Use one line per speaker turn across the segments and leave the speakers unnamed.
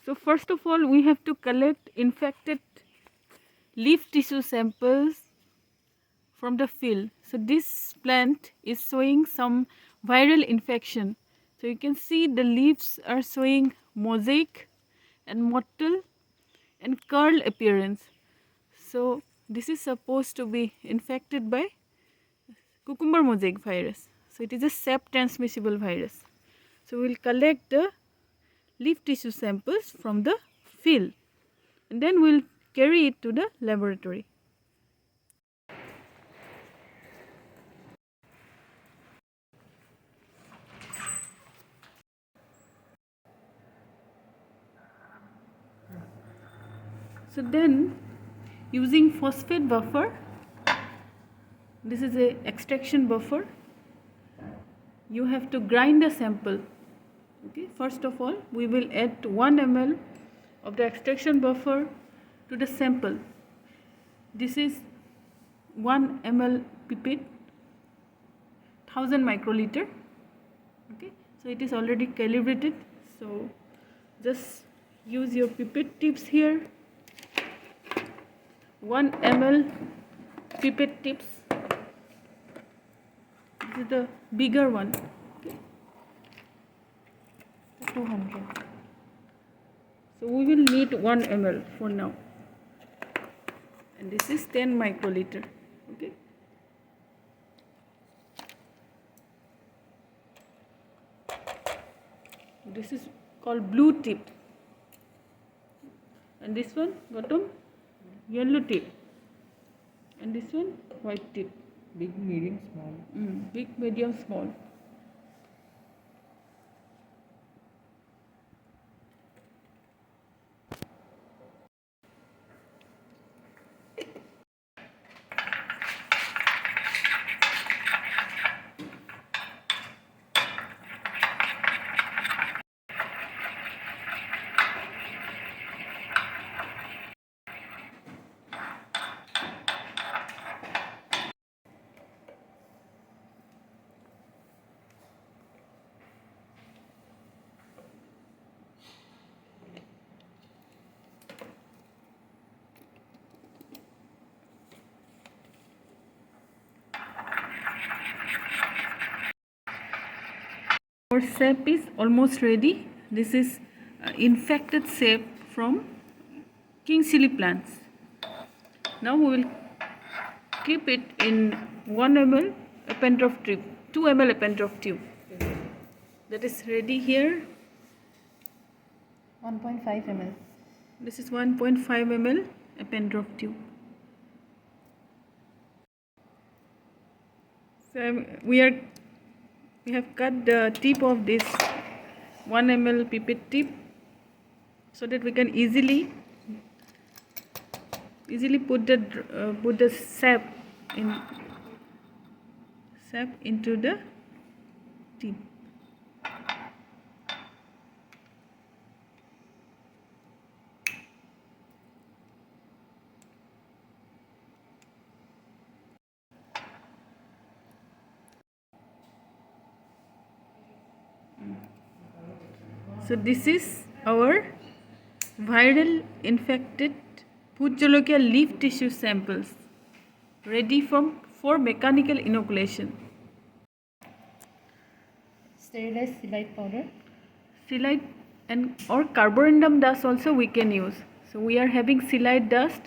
So first of all, we have to collect infected leaf tissue samples from the field. So this plant is showing some viral infection. So you can see the leaves are showing mosaic and mottle and curl appearance. So this is supposed to be infected by cucumber mosaic virus. So it is a sap transmissible virus. So we will collect the leaf tissue samples from the field and then we will carry it to the laboratory. So then using phosphate buffer, this is a extraction buffer, you have to grind the sample. Okay, first of all we will add 1 ml of the extraction buffer to the sample. This is 1 ml pipette, 1000 microliter. Okay, so it is already calibrated, so just use your pipette tips here. 1 ml pipette tips, this is the bigger one. Okay. 200. So we will need 1 ml for now, and this is 10 microliter. Okay. This is called blue tip, and this one bottom yellow tip, and this one white tip.
Big, medium, small.
Big, medium, small. Our sap is almost ready. This is infected sap from king chili plants. Now we will keep it in 1 ml Eppendorf tube, 2 ml Eppendorf tube. That is ready here.
1.5 ml.
This is 1.5 ml Eppendorf tube. So we have cut the tip of this 1 ml pipette tip so that we can easily put the sap into the tip. So this is our viral infected Bhut Jolokia leaf tissue samples ready for mechanical inoculation.
Sterilized Silite powder.
Silite or carborundum dust also we can use. So we are having Silite dust.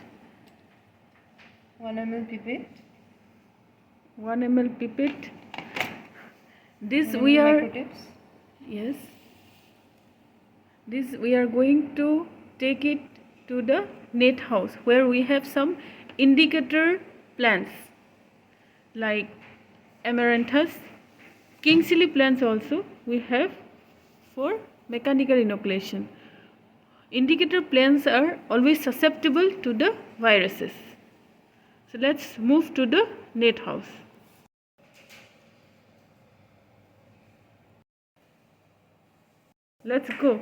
1 ml pipette.
1 ml pipette. This
1
we
ml
are
microtips.
Yes. This we are going to take it to the net house where we have some indicator plants like amaranthus, king chili plants also we have for mechanical inoculation. Indicator plants are always susceptible to the viruses. So let's move to the net house. Let's go.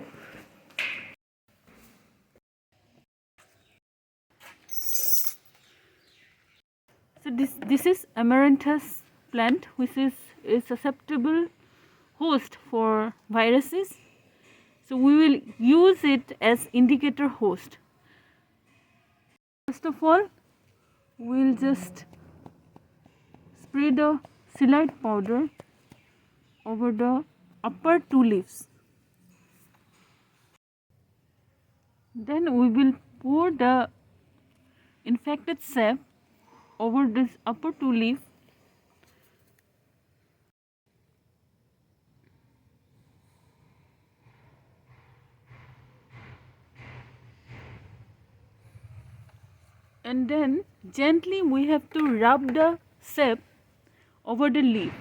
So this is amaranthus plant, which is a susceptible host for viruses. So we will use it as indicator host. First of all, we'll just spray the Silite powder over the upper two leaves. Then we will pour the infected sap over this upper two leaves. And then gently we have to rub the sap over the leaf.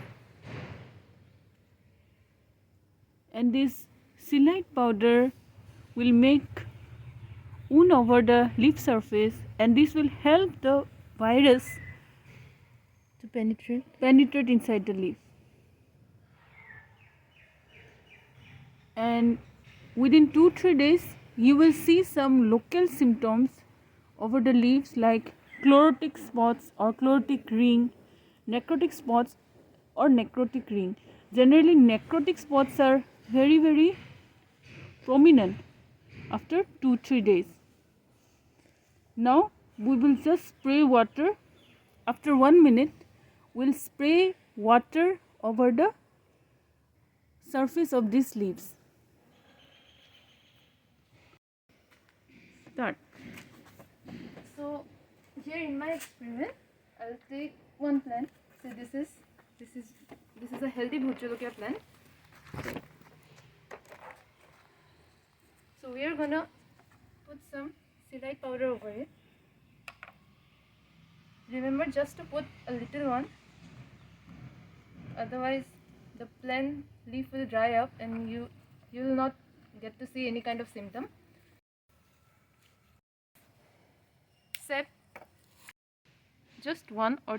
And this Silite powder will make wound over the leaf surface, and this will help the virus
To penetrate.
penetrate inside the leaf. And within 2-3 days you will see some local symptoms over the leaves like chlorotic spots or chlorotic ring, necrotic spots or necrotic ring. Generally necrotic spots are very prominent after 2-3 days. Now we will just spray water. After 1 minute we'll spray water over the surface of these leaves. Start.
So here in my experiment, I'll take one plant. So this is a healthy Bhut Jolokia plant. So we are gonna put some Silite powder over it. Remember just to put a little one, otherwise the plant leaf will dry up and you will not get to see any kind of symptom. Sap, just one or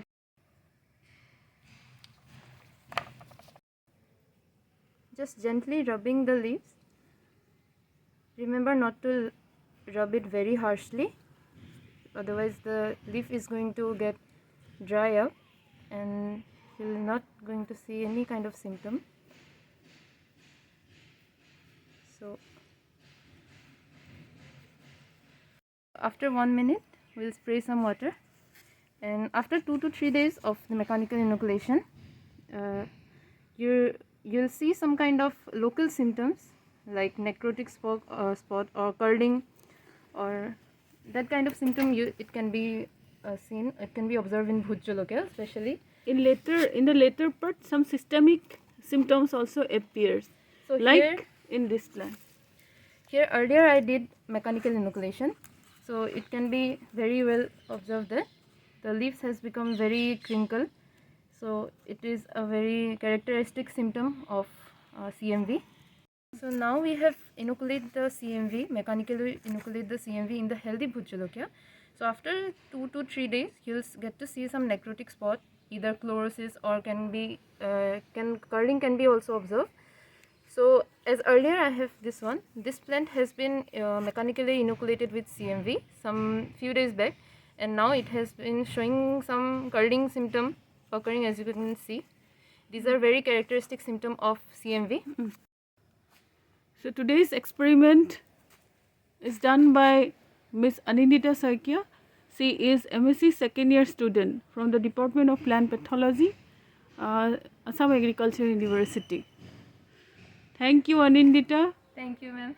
just gently rubbing the leaves. Remember not to rub it very harshly, otherwise the leaf is going to get dry up and you're not going to see any kind of symptom. So after 1 minute we'll spray some water, and after 2 to 3 days of the mechanical inoculation you'll see some kind of local symptoms like necrotic spot or curling, or that kind of symptom it can be seen, it can be observed in Bhut Jolokia especially.
In the later part some systemic symptoms also appears,
So
like in this plant.
Here earlier I did mechanical inoculation, so it can be very well observed that the leaves has become very crinkle. So it is a very characteristic symptom of CMV. So now we have inoculate the CMV, mechanically inoculate the CMV in the healthy Bhut Jolokia. So after 2 to 3 days you'll get to see some necrotic spot, either chlorosis or curling can be also observed. So as earlier I have this one, this plant has been mechanically inoculated with CMV some few days back, and now it has been showing some curling symptom occurring, as you can see. These are very characteristic symptom of CMV.
So today's experiment is done by Miss Anindita Saikia. She is MSc second year student from the Department of Plant Pathology, Assam Agriculture University. Thank you, Anindita.
Thank you, ma'am.